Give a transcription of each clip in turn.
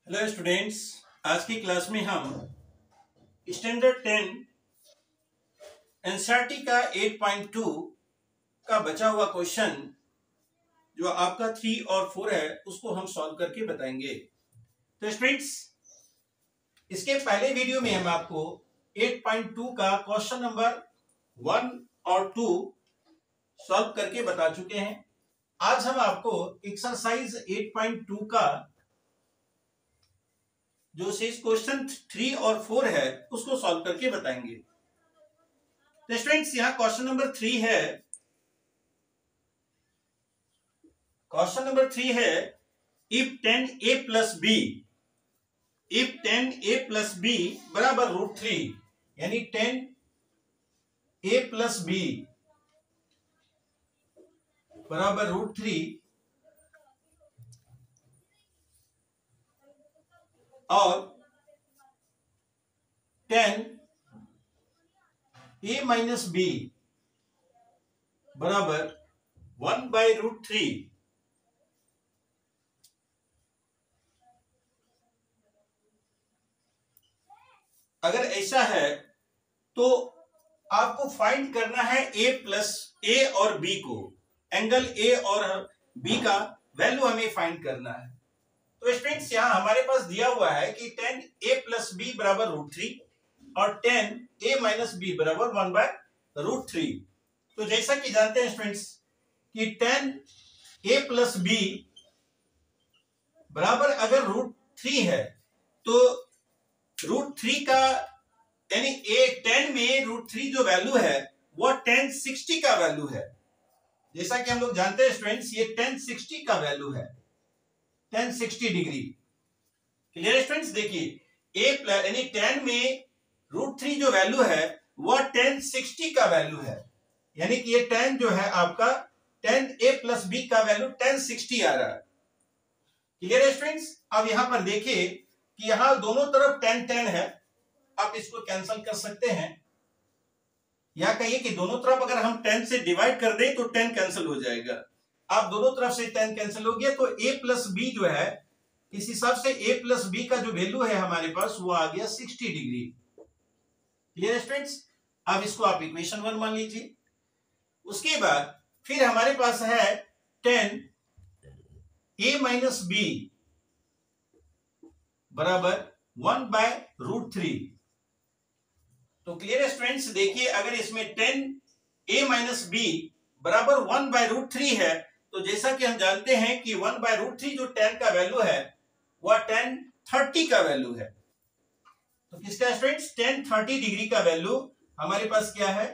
Hello students, आज की class में हम स्टैंडर्ड 10 एनसीईआरटी का 8.2 का बचा हुआ क्वेश्चन जो आपका 3 और 4 है उसको हम सॉल्व करके बताएंगे। तो स्टूडेंट्स, इसके पहले वीडियो में हम आपको 8.2 का क्वेश्चन नंबर 1 और 2 सॉल्व करके बता चुके हैं। आज हम आपको एक्सरसाइज 8.2 का जो शेष क्वेश्चन 3 और 4 है उसको सॉल्व करके बताएंगे। तो स्टूडेंट्स, यहां क्वेश्चन नंबर 3 है। क्वेश्चन नंबर 3 है if 10a plus b, if 10a plus B बराबर √3, यानी 10a प्लस बी बराबर √3 और 10a माइनस बी बराबर 1/√3। अगर ऐसा है तो आपको फाइंड करना है ए और बी को, एंगल ए और बी का वैल्यू हमें फाइंड करना है। तो स्टूडेंट्स, यहां हमारे पास दिया हुआ है कि 10a प्लस बी बराबर √3 और 10a माइनस बी बराबर 1/√3। तो जैसा कि जानते हैं स्टूडेंट्स कि 10a प्लस बी बराबर अगर √3 है तो √3 का यानी 10 में √3 जो वैल्यू है वो 1060 का वैल्यू है। जैसा कि हम लोग जानते हैं स्टूडेंट्स, ये 1060 का वैल्यू है, 1060 डिग्री। Clear students? देखिए a प्लस यानी 10 में √3 जो वैल्यू है वो 1060 का वैल्यू है, यानी कि ये 10 जो है आपका 10a प्लस बी का वैल्यू 1060 आ रहा है। Clear students? अब यहां पर देखिए कि यहां दोनों तरफ 10 10 है, आप इसको कैंसिल कर सकते हैं, या कहिए कि दोनों तरफ अगर हम 10 से डिवाइड कर दें तो 10 कैंसिल हो जाएगा। आप दोनों तरफ से 10 कैंसिल हो गया तो a प्लस बी जो है, इस हिसाब से a प्लस बी का जो वैल्यू है हमारे पास वो आ गया 60 डिग्री। Clear students? अब इसको आप इक्वेशन 1 मान लीजिए। उसके बाद फिर हमारे पास है 10a माइनस बी बराबर 1/√3। तो क्लियर स्टूडेंट्स, देखिए अगर इसमें 10a माइनस बी बराबर 1/√3 है तो जैसा कि हम जानते हैं कि 1/√3 जो 10 का वैल्यू है वह 1030 का वैल्यू है। तो किसका स्टूडेंट्स? 1030 डिग्री का वैल्यू हमारे पास क्या है?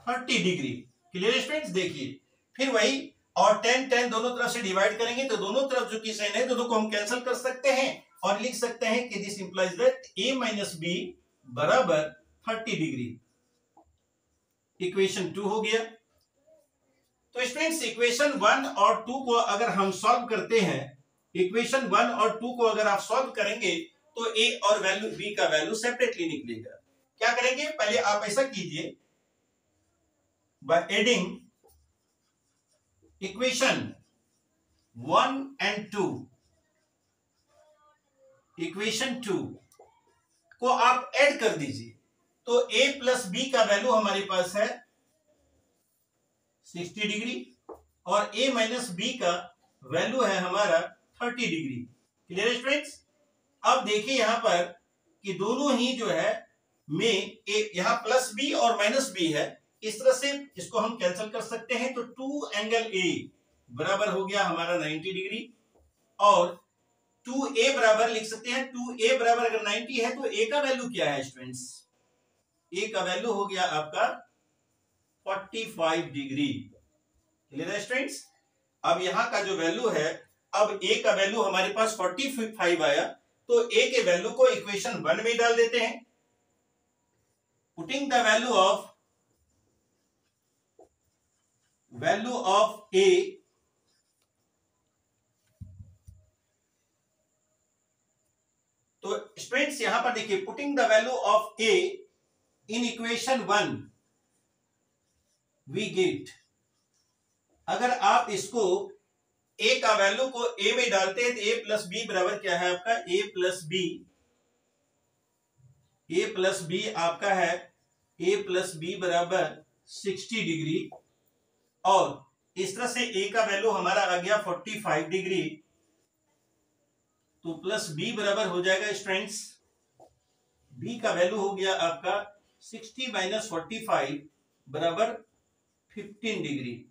30 डिग्री। Clear students? देखिए फिर वही, और 10 10 दोनों तरफ से डिवाइड करेंगे तो दोनों तरफ जो की साइन है दोनों को हम कैंसिल कर सकते हैं और लिख सकते हैं कि this implies that a minus b बराबर 30 डिग्री। इक्वेशन 2 हो गया। तो स्टूडेंट्स, इक्वेशन 1 और 2 को अगर हम सॉल्व करते हैं, इक्वेशन 1 और 2 को अगर आप सॉल्व करेंगे तो a और वैल्यू b का वैल्यू सेपरेटली निकलेगा। क्या करेंगे? पहले आप ऐसा कीजिए, by adding equation 1 and 2, equation 2 को आप ऐड कर दीजिए तो a प्लस बी का वैल्यू हमारे पास है 60 डिग्री और a माइनस बी का वैल्यू है हमारा 30 डिग्री। Clear students? अब देखिए यहां पर कि दोनों ही जो है में यहां प्लस बी और माइनस बी है, इस तरह से इसको हम कैंसिल कर सकते हैं। तो 2 एंगल a बराबर हो गया हमारा 90 डिग्री और 2a बराबर लिख सकते हैं, 2a बराबर अगर 90 है तो a का वैल्यू क्या है स्टूडेंट्स? a का वैल्यू हो गया आपका 45 डिग्री। क्लियर है स्टूडेंट्स? अब यहां का जो वैल्यू है, अब a का वैल्यू हमारे पास 45 आया तो a के वैल्यू को इक्वेशन 1 में डाल देते हैं। Putting the value of a, तो स्टूडेंट्स यहां पर देखिए, putting the value of a in equation 1 we get, अगर आप इसको ए का वैल्यू को ए में डालते हैं तो ए प्लस बी बराबर क्या है आपका, ए प्लस बी आपका है, ए प्लस बी बराबर 60 डिग्री। और इस तरह से ए का वैल्यू हमारा आ गया 45 डिग्री, तो प्लस बी बराबर हो जाएगा स्टूडेंट्स, बी का वैल्यू हो गया आपका 60 माइनस 45 बराबर 15 डिग्री।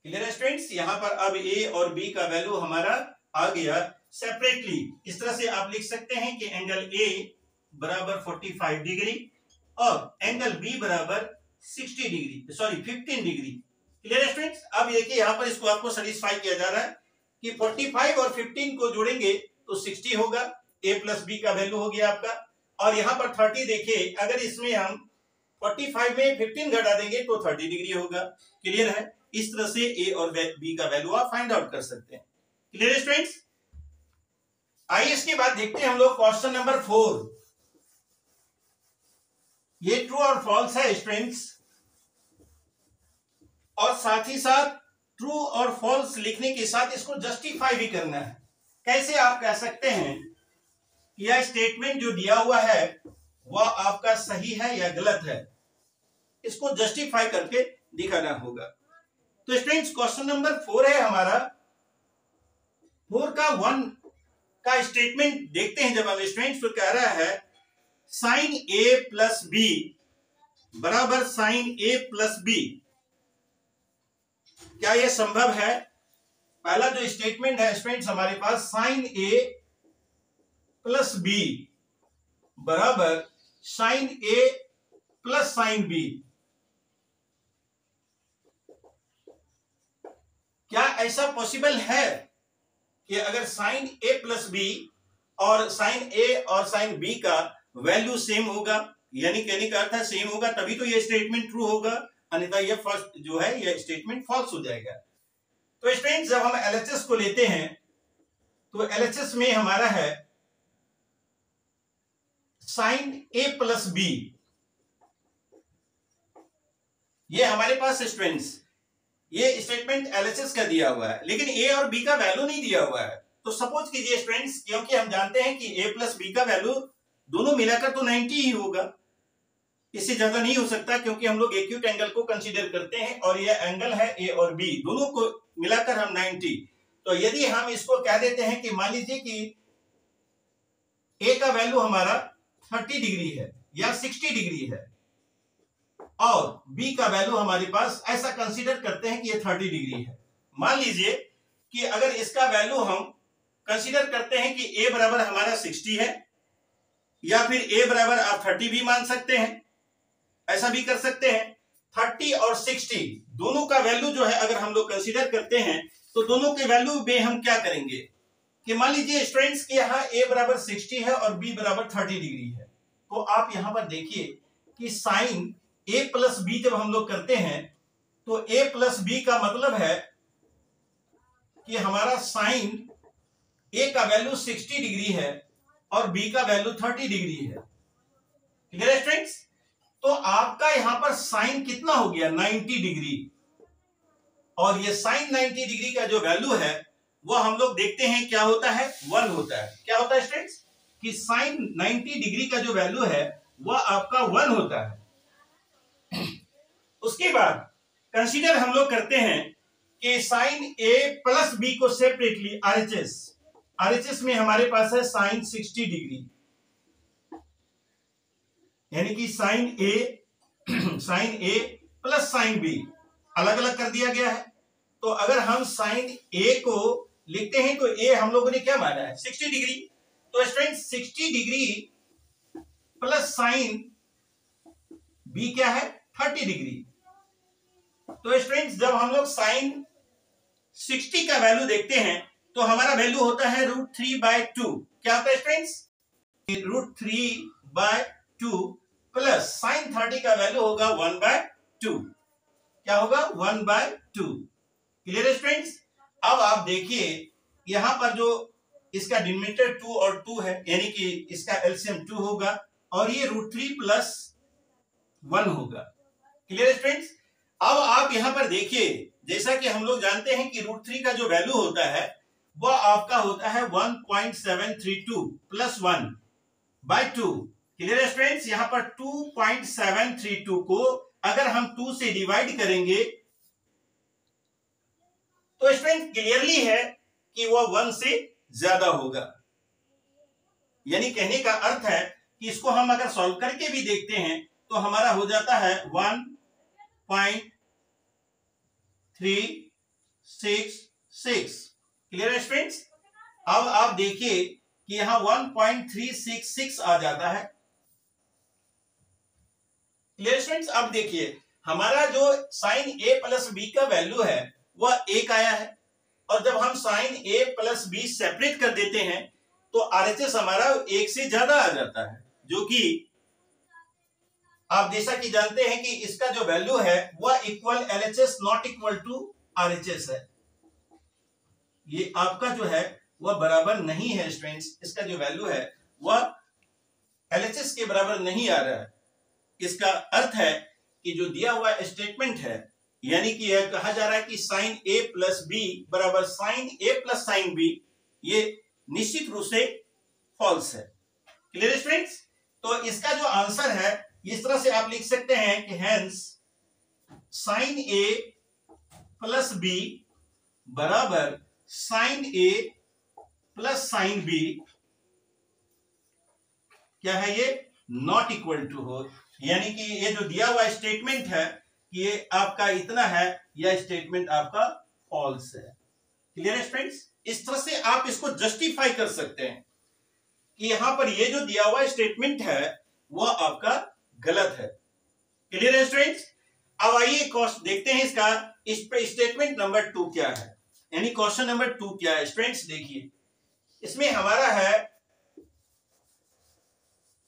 क्लियर है स्टूडेंट्स? यहां पर अब ए और बी का वैल्यू हमारा आ गया सेपरेटली। इस तरह से आप लिख सकते हैं कि एंगल ए बराबर 45 डिग्री और एंगल बी बराबर 60 डिग्री, सॉरी 15 डिग्री। क्लियर है स्टूडेंट्स? अब देखिए यहां पर इसको आपको सेटिस्फाई किया जा रहा है कि 45 और 15 को जोड़ेंगे तो 60 होगा, a प्लस बी का वैल्यू हो गया आपका। और यहां पर 30 देखिए, अगर इसमें हम 45 में 15 घटा देंगे तो 30 डिग्री होगा। क्लियर है? इस तरह से a और b का वैल्यू आप फाइंड आउट कर सकते हैं। क्लियर है स्टूडेंट्स? आइए इसके बाद देखते हैं हम लोग क्वेश्चन नंबर 4। ये ट्रू और फॉल्स है स्टूडेंट्स, और साथ ही साथ ट्रू और फॉल्स लिखने के साथ इसको जस्टिफाई भी करना है। कैसे आप कह सकते हैं कि यह स्टेटमेंट जो दिया हुआ है वह आपका सही है या गलत है, इसको जस्टिफाई करके दिखाना होगा। तो स्टूडेंट्स क्वेश्चन नंबर 4 है हमारा। 4 का 1 का स्टेटमेंट देखते हैं जब हम स्टूडेंट्स, तो कह रहा है साइन ए प्लस बी बराबर साइन ए प्लस बी। क्या यह संभव है? पहला जो स्टेटमेंट है स्टूडेंट्स हमारे पास, साइन ए प्लस बी बराबर साइन ए प्लस साइन बी। क्या ऐसा पॉसिबल है कि अगर साइन ए प्लस बी और साइन ए और साइन बी का वैल्यू सेम होगा, यानी कहने का अर्थ है सेम होगा, तभी तो ये स्टेटमेंट ट्रू होगा, अन्यथा ये फर्स्ट जो है ये स्टेटमेंट फॉल्स हो जाएगा। तो स्टूडेंट्स जब हम एलएचएस को लेते हैं तो एलएचएस में हमारा है साइन ए प्लस बी, ये हमारे पास स्टूडेंट्स ये स्टेटमेंट एलएचएस का दिया हुआ है, लेकिन ए और बी का वैल्यू नहीं दिया हुआ है। तो सपोज कीजिए स्टूडेंट्स, क्योंकि हम जानते हैं कि ए प्लस बी का वैल्यू दोनों मिलाकर तो 90 ही होगा, इससे ज्यादा नहीं हो सकता, क्योंकि हम लोग एक्यूट एंगल को कंसीडर करते हैं और ये एंगल है ए और बी, दोनों को मिलाकर हम 90। तो यदि हम इसको कह देते हैं कि मान लीजिए कि ए का वैल्यू हमारा 30 डिग्री है या 60 डिग्री है और बी का वैल्यू हमारे पास ऐसा कंसीडर करते हैं कि ये 30 डिग्री है। मान लीजिए कि अगर इसका वैल्यू हम कंसीडर करते हैं कि ए बराबर हमारा 60 है, या फिर ए बराबर आप 30 भी मान सकते हैं, ऐसा भी कर सकते हैं। 30 और 60 दोनों का वैल्यू जो है अगर हम लोग कंसीडर करते हैं तो दोनों के वैल्यू में हम क्या करेंगे कि मान लीजिए स्टूडेंट्स कि यहाँ ए बराबर 60 है और बी बराबर 30 डिग्री है। तो आप यहां पर देखिए कि साइन ए प्लस बी जब हम लोग करते हैं तो ए प्लस बी का मतलब है कि हमारा साइन ए का वैल्यू 60 डिग्री है और बी का वैल्यू 30 डिग्री है। क्लियर है स्टूडेंट्स? तो आपका यहां पर साइन कितना हो गया 90 डिग्री, और ये साइन 90 डिग्री का जो वैल्यू है वो हम लोग देखते हैं क्या होता है 1 होता है। क्या होता है स्टूडेंट्स कि साइन 90 डिग्री का जो वैल्यू है वह आपका 1 होता है। उसके बाद कंसीडर हम लोग करते हैं कि साइन ए प्लस बी को सेपरेटली आरएचएस में हमारे पास है साइन 60 डिग्री, यानी कि साइन ए प्लस साइन बी अलग अलग कर दिया गया है। तो अगर हम साइन ए को लिखते हैं तो ए हम लोगों ने क्या माना है 60 डिग्री, तो student 60 degree plus sine B क्या है 30 डिग्री। तो स्टूडेंट्स जब हम लोग साइन 60 का वैल्यू देखते हैं तो हमारा वैल्यू होता है √3/2। क्या होता है स्टूडेंट्स √3/2 प्लस साइन 30 का वैल्यू होगा 1/2। क्या होगा 1/2। क्लियर है स्टूडेंट्स? अब आप देखिए यहां पर जो इसका डिनोमिनेटर 2 और 2 है, यानी कि इसका एलसीएम 2 होगा और ये √3 + 1 होगा। क्लियर है स्टूडेंट्स? अब आप यहां पर देखिए जैसा कि हम लोग जानते हैं कि √3 का जो वैल्यू होता है वह आपका होता है 1.732 प्लस 1/2। क्लियर है स्टूडेंट्स? यहां पर 2.732 को अगर हम 2 से डिवाइड करेंगे तो स्टूडेंट क्लियरली है कि वह 1 से ज्यादा होगा। यानी कहने का अर्थ है कि इसको हम अगर सॉल्व करके भी देखते हैं तो हमारा हो जाता है 1.366। क्लियर है स्टूडेंट्स? अब आप देखिए कि यहां 1.366 आ जाता है। Clear students? अब देखिए हमारा जो साइन a प्लस बी का वैल्यू है वह 1 आया है, और जब हम sine a plus b separate कर देते हैं तो RHS हमारा 1 से ज्यादा आ जाता है, जो कि आप जैसा कि जानते हैं कि इसका जो वैल्यू है वह equal LHS not equal to RHS है। ये आपका जो है वह बराबर नहीं है स्टूडेंट्स, इसका जो वैल्यू है वह LHS के बराबर नहीं आ रहा है। इसका अर्थ है कि जो दिया हुआ स्टेटमेंट है, यानी कि यह कहा जा रहा है कि साइन a प्लस बी बराबर sine a plus sine b, ये निश्चित रूप से फॉल्स है। Clear students? तो इसका जो आंसर है इस तरह से आप लिख सकते हैं कि hence sine a plus B बराबर sine a plus sine B क्या है, ये नॉट इक्वल टू हो। यानी कि ये जो दिया हुआ स्टेटमेंट है कि ये आपका इतना है, यह स्टेटमेंट आपका फॉल्स है। क्लियर है स्टूडेंट्स? इस तरह से आप इसको जस्टिफाई कर सकते हैं कि यहां पर ये जो दिया हुआ स्टेटमेंट है वह आपका गलत है। क्लियर है स्टूडेंट्स? अब आइए देखते हैं इसका इस पे स्टेटमेंट नंबर 2 क्या है, यानी क्वेश्चन नंबर 2 क्या है। स्टूडेंट्स देखिए इसमें हमारा है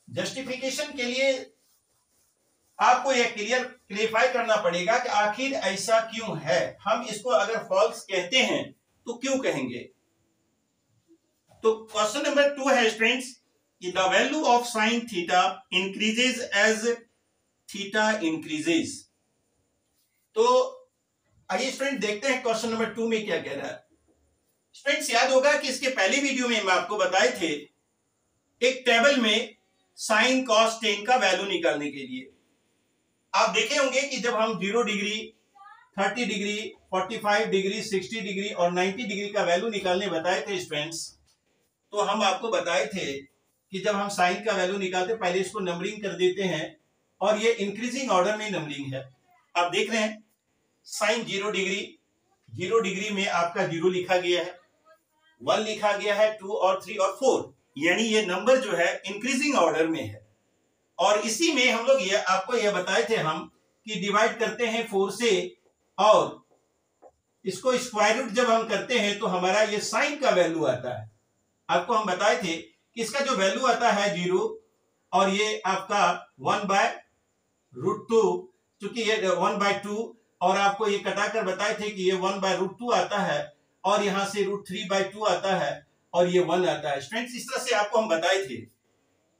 जस्टिफिकेशन के लिए आपको यह क्लियरफाई करना पड़ेगा कि आखिर ऐसा क्यों है। हम इसको अगर फॉल्स कहते हैं तो क्यों कहेंगे। तो क्वेश्चन नंबर 2 है स्टूडेंट्स कि the value of sine theta increases as theta increases. तो आइए स्टूडेंट देखते हैं क्वेश्चन नंबर 2 में क्या कह रहा है। स्टूडेंट्स याद होगा कि इसके पहले वीडियो में मैं आपको बताए थे एक टेबल में साइन कॉस टेन का वैल्यू निकालने के लिए। आप देखे होंगे कि जब हम 0 डिग्री, 30 डिग्री, 45 डिग्री, 60 डिग्री और 90 डिग्री का वैल्यू निकालने बताए थे स्टूडेंट्स, तो हम आपको बताए थे कि जब हम साइन का वैल्यू निकालते पहले इसको नंबरिंग कर देते हैं, और ये इंक्रीजिंग ऑर्डर में नंबरिंग है। आप देख रहे हैं साइन 0 डिग्री में आपका 0 लिखा गया है, 1 लिखा गया है, 2 और 3 और 4, यानी ये नंबर जो है इंक्रीजिंग ऑर्डर में है। और इसी में हम लोग ये आपको ये बताए थे हम कि डिवाइड करते हैं 4 से, और इसको स्क्वायर रूट जब हम करते हैं तो हमारा ये साइन का वैल्यू आता है। आपको हम बताए थे कि इसका जो वैल्यू आता है 0, और ये आपका 1/√2, चूंकि ये 1/2, और आपको ये कटाकर बताए थे कि ये 1/√2 आता है, और यहां से √3/2 आता है, और ये 1 आता है। स्टूडेंट्स इस तरह से आपको हम बताए थे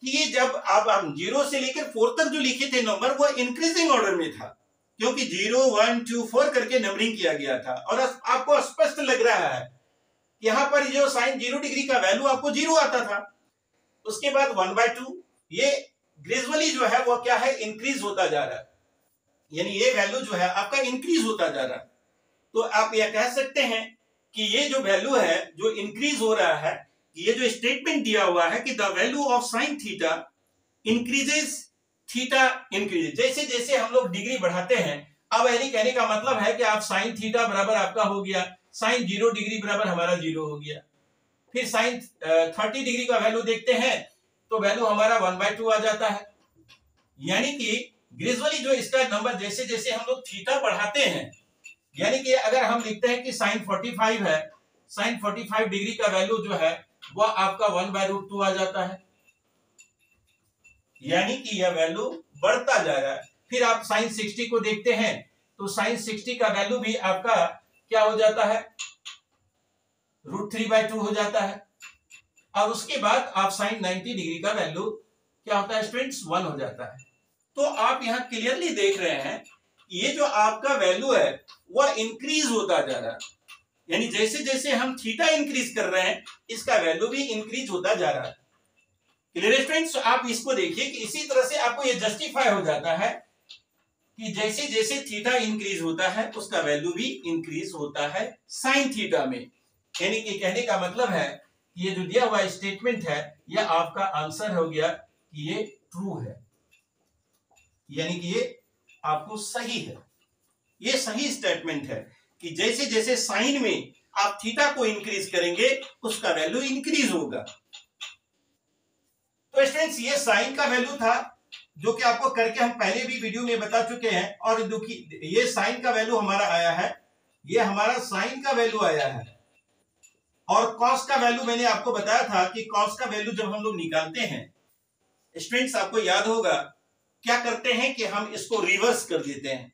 कि ये जब आप 0 से लेकर 4 तक जो लिखे थे नंबर वो इंक्रीजिंग ऑर्डर में था, क्योंकि 0, 1, 2, 4 करके नंबरिंग किया गया था। और आपको स्पष्ट लग रहा है यहां पर जो साइन 0 डिग्री का वैल्यू आपको 0 आता था, उसके बाद 1/2, ये ग्रेजुअली जो है वो क्या है, इंक्रीज होता जा रहा है, यानी ये वैल्यू जो है आपका इंक्रीज होता जा रहा है। तो आप यह कह सकते हैं कि ये जो वैल्यू है जो इंक्रीज हो रहा है, ये जो स्टेटमेंट दिया हुआ है कि the value of sine theta increases theta increases, जैसे जैसे हम लोग डिग्री बढ़ाते हैं, अब यानी कहने का मतलब है कि आप साइन थीटा बराबर आपका हो गया साइन 0 डिग्री बराबर हमारा 0 हो गया। फिर साइन 30 डिग्री का वैल्यू देखते हैं तो वैल्यू हमारा 1/2 आ जाता है। यानी कि ग्रेजुअली जो इसका नंबर जैसे जैसे हम लोग थीटा बढ़ाते हैं, यानी कि अगर हम लिखते हैं कि साइन 45 है, साइन 45 डिग्री का वैल्यू जो है वह आपका 1/√2 आ जाता है, यानी कि यह वैल्यू बढ़ता जा रहा है। फिर आप साइन 60 को देखते हैं तो साइन 60 का वैल्यू भी आपका क्या हो जाता है, √3/2 हो जाता है। और उसके बाद आप साइन 90 डिग्री का वैल्यू क्या होता है स्टूडेंट्स, 1 हो जाता है। तो आप यहां क्लियरली देख रहे हैं ये जो आपका वैल्यू है वह इंक्रीज होता जा रहा है, यानी जैसे जैसे हम थीटा इंक्रीज कर रहे हैं इसका वैल्यू भी इंक्रीज होता जा रहा है। Clear students? आप इसको देखिए कि इसी तरह से आपको ये जस्टिफाई हो जाता है कि जैसे जैसे थीटा इंक्रीज होता है उसका वैल्यू भी इंक्रीज होता है साइन थीटा में। यानी कि कहने का मतलब है कि ये जो दिया हुआ स्टेटमेंट है यह आपका आंसर हो गया कि ये ट्रू है, यानी कि ये आपको सही है। ये सही स्टेटमेंट है कि जैसे जैसे साइन में आप थीटा को इंक्रीज करेंगे उसका वैल्यू इंक्रीज होगा। तो स्टूडेंट्स ये साइन का वैल्यू था जो कि आपको करके हम पहले भी वीडियो में बता चुके हैं। और देखिए ये साइन का वैल्यू हमारा आया है, ये हमारा साइन का वैल्यू आया है। और कॉस का वैल्यू मैंने आपको बताया था कि कॉस का वैल्यू जब हम लोग निकालते हैं स्टूडेंट्स आपको याद होगा क्या करते हैं कि हम इसको रिवर्स कर देते हैं,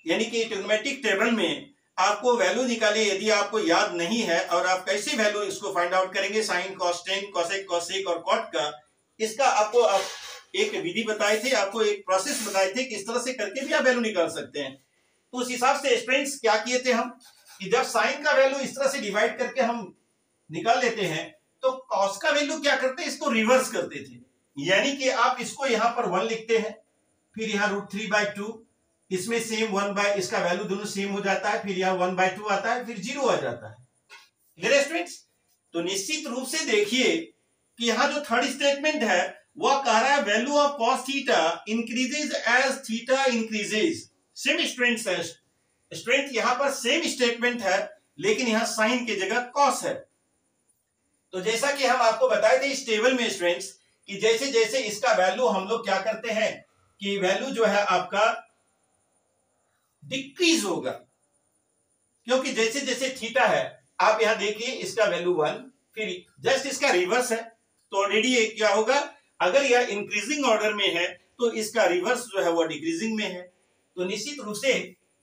यानी कि ट्रिग्नोमेट्रिक टेबल में आपको वैल्यू निकाले यदि आपको याद नहीं है और आप कैसे वैल्यू इसको फाइंड आउट करेंगे sine cos tan cosec cosec और कॉट का, इसका आपको एक विधि बताए थे, आपको एक प्रोसेस बताए थे कि इस तरह से करके भी आप वैल्यू निकाल सकते हैं। तो उस हिसाब से स्टूडेंट्स क्या किए थे हम कि जब साइन का वैल्यू इस तरह से डिवाइड करके हम निकाल लेते हैं तो कॉस का वैल्यू क्या करते हैं इसको रिवर्स करते थे, यानी कि आप इसको यहां पर 1 लिखते हैं, फिर यहां √3/2, इसमें सेम 1 बाय इसका वैल्यू दोनों सेम हो जाता है, फिर यहाँ 1/2 आता है, फिर 0 आ जाता है। Clear students? तो निश्चित रूप से देखिए कि यहाँ जो थर्ड स्टेटमेंट है वह कह रहा है value of cos theta increases as theta increases. Same students है, स्टूडेंट यहाँ पर सेम स्टेटमेंट है लेकिन यहाँ साइन की जगह कॉस है। तो जैसा कि हम आपको बताए थे इस टेबल में स्टूडेंट्स कि जैसे जैसे इसका वैल्यू हम लोग क्या करते हैं कि वैल्यू जो है आपका डिक्रीज होगा, क्योंकि जैसे जैसे थीटा है आप यहां देखिए इसका वैल्यू 1, फिर जस्ट इसका रिवर्स है तो ऑलरेडी क्या होगा अगर यह इंक्रीजिंग ऑर्डर में है तो इसका रिवर्स जो है वो डिक्रीजिंग में है। तो निश्चित रूप से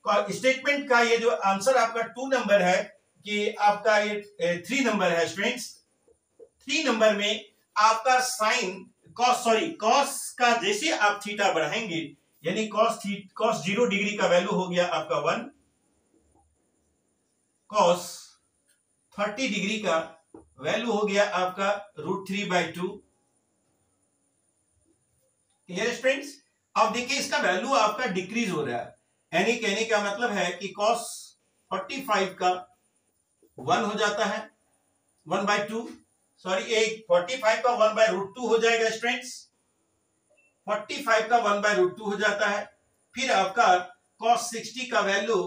स्टेटमेंट का ये जो आंसर आपका 2 नंबर है कि आपका ये 3 नंबर है स्टूडेंट्स, 3 नंबर में आपका साइन कॉस का जैसे आप थीटा बढ़ाएंगे यानी कॉस 0 डिग्री का वैल्यू हो गया आपका 1, कॉस 30 डिग्री का वैल्यू हो गया आपका √3/2। Clear students? अब देखिए इसका वैल्यू आपका डिक्रीज हो रहा है, यानी कहने का मतलब है कि cos 45 का 1 हो जाता है 1/2, सॉरी 45 का 1/√2 हो जाएगा स्टूडेंट्स, 45 का 1/√2 हो जाता है। फिर आपका cos 60 का वैल्यू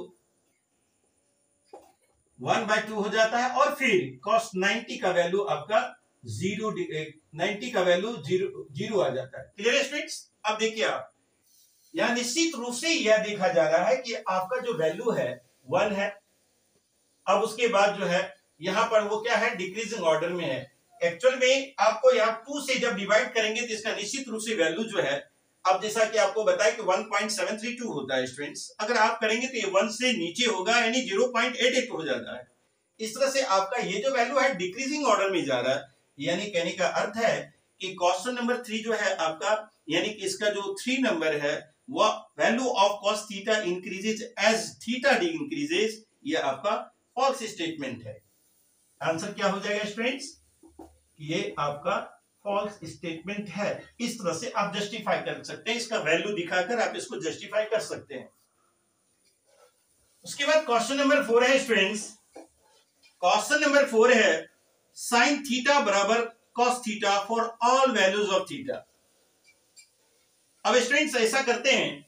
1/2 हो जाता है और फिर cos 90 का वैल्यू आपका 90 का वैल्यू 0 आ जाता है। Clear students? अब देखिए आप यहां निश्चित रूप से यह देखा जा रहा है कि आपका जो वैल्यू है 1 है, अब उसके बाद जो है यहां पर वो क्या है डिक्रीजिंग ऑर्डर में है। एक्चुअल में आपको यहाँ 2 से जब डिवाइड करेंगे तो इसका निश्चित रूप से वैल्यू जो है अब जैसा कि आपको बताया कि 1.732 होता है स्टूडेंट्स, अगर आप करेंगे तो ये 1 से नीचे होगा यानी 0.88 हो जाता है। इस तरह से आपका ये जो वैल्यू है डिक्रीजिंग ऑर्डर में जा रहा है, यानी कहने का अर्थ है कि क्वेश्चन नंबर 3 जो है आपका यानी कि इसका जो 3 नंबर है वह value of cos theta increases as theta increases, ये आपका फॉल्स स्टेटमेंट है। आंसर क्या हो जाएगा स्टूडेंट्स? ये आपका फॉल्स स्टेटमेंट है। इस तरह से आप जस्टिफाई कर सकते हैं, इसका वैल्यू दिखाकर आप इसको जस्टिफाई कर सकते हैं। उसके बाद क्वेश्चन नंबर 4 है स्टूडेंट्स, क्वेश्चन नंबर 4 है साइन थीटा बराबर cos theta for all values of theta. अब स्टूडेंट्स ऐसा करते हैं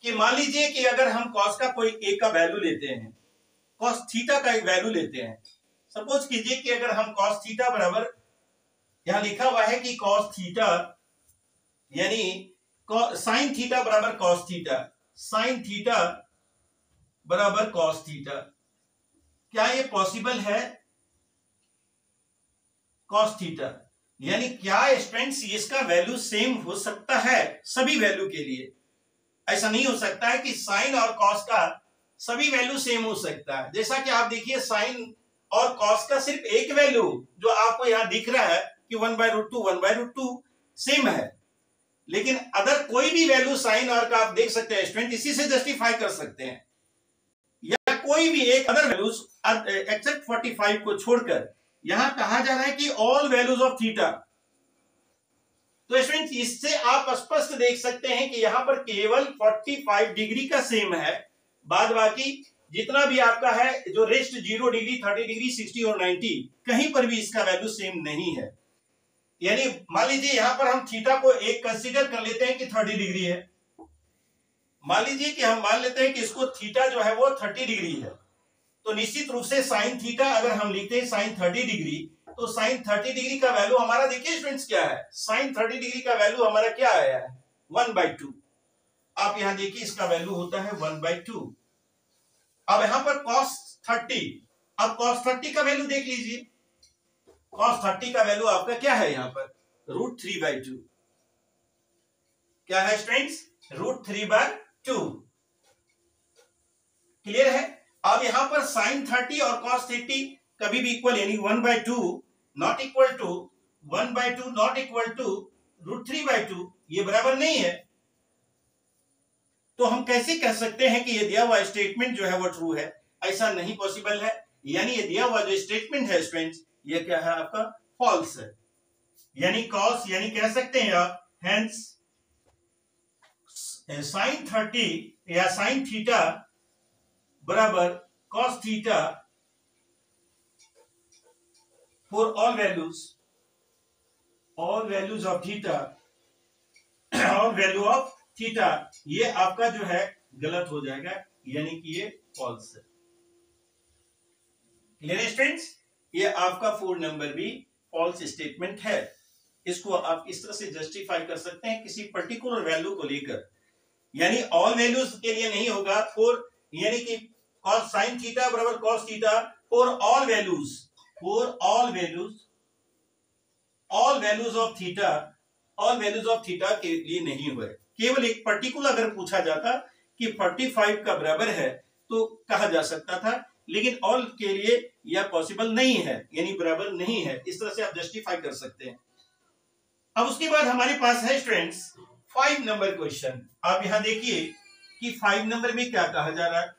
कि मान लीजिए कि अगर हम कॉस का कोई ए का वैल्यू लेते हैं, कॉस थीटा का एक वैल्यू लेते हैं, सपोज कीजिए कि अगर हम कॉस थीटा बराबर यहां लिखा हुआ है कि कॉस थीटा यानी साइन थीटा बराबर कॉस थीटा, साइन थीटा बराबर कॉस थीटा, क्या ये पॉसिबल है? कॉस थीटा यानी क्या स्टूडेंट्स इसका वैल्यू सेम हो सकता है सभी वैल्यू के लिए? ऐसा नहीं हो सकता है कि साइन और कॉस का सभी वैल्यू सेम हो सकता है। जैसा कि आप देखिए साइन और कॉस का सिर्फ एक वैल्यू जो आपको यहां दिख रहा है कि 1/√2 1/√2 सेम है, लेकिन अदर कोई भी वैल्यू साइन और का आप देख सकते हैं स्टूडेंट, इसी से जस्टिफाई कर सकते हैं, या कोई भी एक अदर वैल्यूज एक्सेप्ट 45 को छोड़कर यहां कहा जा रहा है कि ऑल वैल्यूज ऑफ थीटा। तो स्टूडेंट इससे आप स्पष्ट देख सकते हैं कि यहां पर केवल 45 डिग्री का सेम है, बाद बाकी जितना भी आपका है जो रेस्ट 0 डिग्री 30 डिग्री 60 और 90 कहीं पर भी इसका वैल्यू सेम नहीं है। यानी मान लीजिए यहां पर हम थीटा को एक कंसीडर कर लेते हैं कि 30 डिग्री है, मान लीजिए कि हम मान लेते हैं कि इसको थीटा जो है वो 30 डिग्री है, तो निश्चित रूप से साइन थीटा अगर हम लिखते हैं साइन 30 डिग्री, तो साइन 30 डिग्री का वैल्यू हमारा देखिए स्टूडेंट्स क्या है, साइन 30 डिग्री का वैल्यू हमारा क्या आया है 1/2। आप यहां देखिए इसका वैल्यू होता है 1/2। अब यहां पर cos 30, अब cos 30 का वैल्यू देख लीजिए, cos 30 का वैल्यू आपका क्या है यहां पर √3/2। क्या है स्टूडेंट्स √3/2। क्लियर है। अब यहां पर sin 30 और cos 30 कभी भी इक्वल यानी 1/2 not equal to 1/2 not equal to √3/2, ये बराबर नहीं है। तो हम कैसे कह सकते हैं कि ये दिया हुआ स्टेटमेंट जो है वो ट्रू है, ऐसा नहीं पॉसिबल है। यानी ये दिया हुआ जो स्टेटमेंट है स्टूडेंट्स ये क्या है आपका फॉल्स है, यानी cos यानी कह सकते हैं आप हेंस sin 30 या sin थीटा बराबर cos theta for all values of theta, all value of theta, ये आपका जो है गलत हो जाएगा, यानी कि ये फॉल्स है। क्लियर स्टूडेंट्स, ये आपका 4 नंबर भी फॉल्स स्टेटमेंट है। इसको आप इस तरह से जस्टिफाई कर सकते हैं किसी पर्टिकुलर वैल्यू को लेकर, यानी ऑल वैल्यूज के लिए नहीं होगा, फॉर यानी कि cos sin थीटा बराबर cos theta for all values, for all values of theta, all values of theta के लिए नहीं हुए। केवल एक पर्टिकुलर अगर पूछा जाता कि 45 का बराबर है तो कहा जा सकता था, लेकिन ऑल के लिए यह पॉसिबल नहीं है, यानी बराबर नहीं है। इस तरह से आप जस्टिफाई कर सकते हैं। अब उसके बाद हमारे पास है स्टूडेंट्स 5 नंबर क्वेश्चन। आप यहां देखिए कि 5 नंबर में क्या कहा जा रहा है।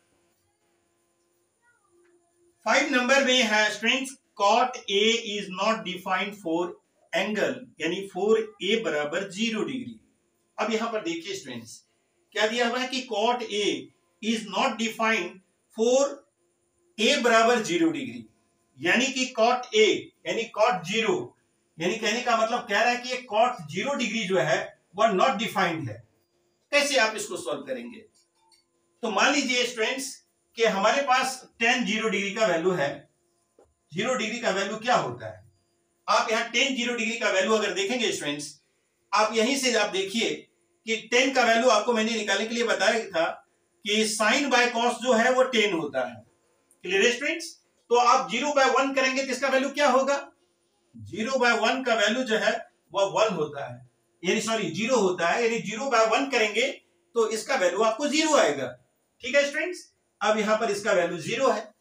5 नंबर में है students cot A is not defined for angle, यानी 4A बराबर 0 डिग्री। अब यहां पर देखिए स्टूडेंट्स क्या दिया हुआ है कि cot A is not defined for A बराबर 0 डिग्री, यानी कि cot A यानी cot 0, यानी कहने का मतलब कह रहा है कि ये cot 0 डिग्री जो है वह नॉट डिफाइंड है। कैसे आप इसको सॉल्व करेंगे? तो मान लीजिए स्टूडेंट्स कि हमारे पास tan 0 डिग्री का वैल्यू है। 0 डिग्री का वैल्यू क्या होता है? आप यहाँ tan 0 डिग्री का वैल्यू अगर देखेंगे स्टूडेंट्स, आप यहीं से आप देखिए कि tan का वैल्यू आपको मैंने निकालने के लिए बताया था कि sin बाय cos जो है वो tan होता है। Clear students? तो आप 0/1 करेंगे तो इसका वैल्यू क्या होगा? 0/1 का वैल्यू जो है वह 1 होता है, यानी सॉरी 0 होता है, यानी 0/1 करेंगे तो इसका वैल्यू आपको 0 आएगा। ठीक है स्टूडेंट्स, अब यहां पर इसका वैल्यू 0 है।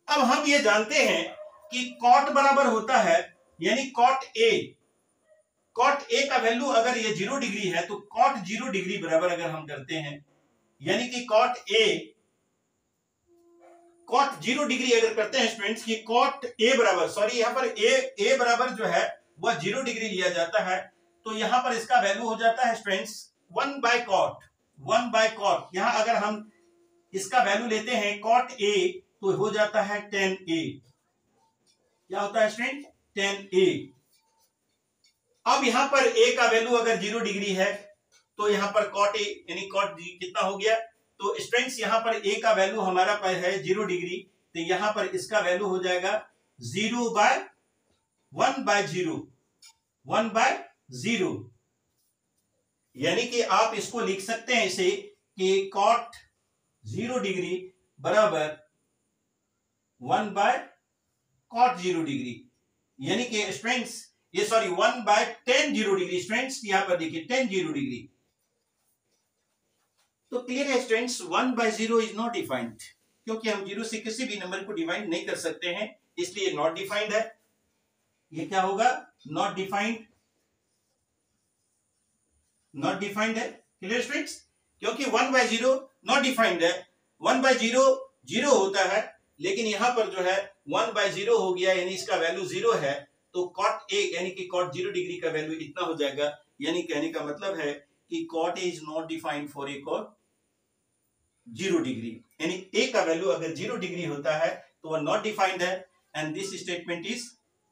अब हम ये जानते हैं कि cot बराबर होता है, यानी cot A का वैल्यू अगर ये 0 डिग्री है तो cot 0 डिग्री बराबर अगर हम करते हैं, यानी कि cot 0 डिग्री अगर करते हैं स्टूडेंट्स की cot A बराबर, सॉरी यहां पर A बराबर जो है वह 0 डिग्री लिया जाता है, तो यहां पर इसका वैल्यू हो जाता है स्टूडेंट्स 1/cot। यहां अगर हम इसका वैल्यू लेते हैं cot A तो हो जाता है tan A। क्या होता है स्टूडेंट? tan A। अब यहां पर A का वैल्यू अगर 0 डिग्री है तो यहां पर cot A यानी cot G कितना हो गया? तो स्टूडेंट्स यहां पर A का वैल्यू हमारा पर है 0 डिग्री, तो यहां पर इसका वैल्यू हो जाएगा 1/0, यानी कि आप इसको लिख सकते हैं इसे कि cot 0 डिग्री बराबर 1/cot 0 डिग्री, यानी कि स्टूडेंट्स ये सॉरी 1/tan 0 डिग्री। स्टूडेंट्स यहां पर देखिए tan 0 डिग्री। तो क्लियर है स्टूडेंट्स 1/0 इज नॉट डिफाइंड, क्योंकि हम 0 से किसी भी नंबर को डिवाइड नहीं कर सकते हैं, इसलिए नॉट डिफाइंड है। ये क्या होगा? Not defined. नॉट डिफाइंड है। Clear students? क्योंकि 1/0 नॉट डिफाइंड है। 1/0 0 होता है, लेकिन यहां पर जो है 1/0 हो गया, यानी इसका वैल्यू 0 है, तो कॉट ए यानी कि कॉट 0 डिग्री का वैल्यू इतना हो जाएगा। यानी कहने का मतलब है कि cot a is not defined for a cot 0 degree, यानी ए का वैल्यू अगर 0 डिग्री होता है तो वह नॉट डिफाइंड है, and this statement is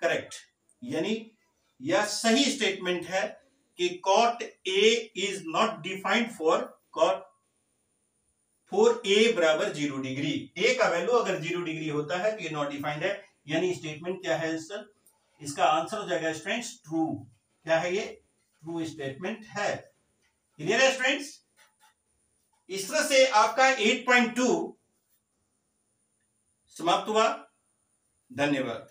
correct. यानी यह सही स्टेटमेंट है कि cot a is not defined for a बराबर 0 डिग्री। ए का वैल्यू अगर 0 डिग्री होता है तो ये नॉट डिफाइंड है। यानी स्टेटमेंट क्या है सर? इसका आंसर हो जाएगा स्टूडेंट्स ट्रू। क्या है ये? ट्रू स्टेटमेंट है। क्लियर है स्टूडेंट्स? इस तरह से आपका 8.2 समाप्त हुआ। धन्यवाद।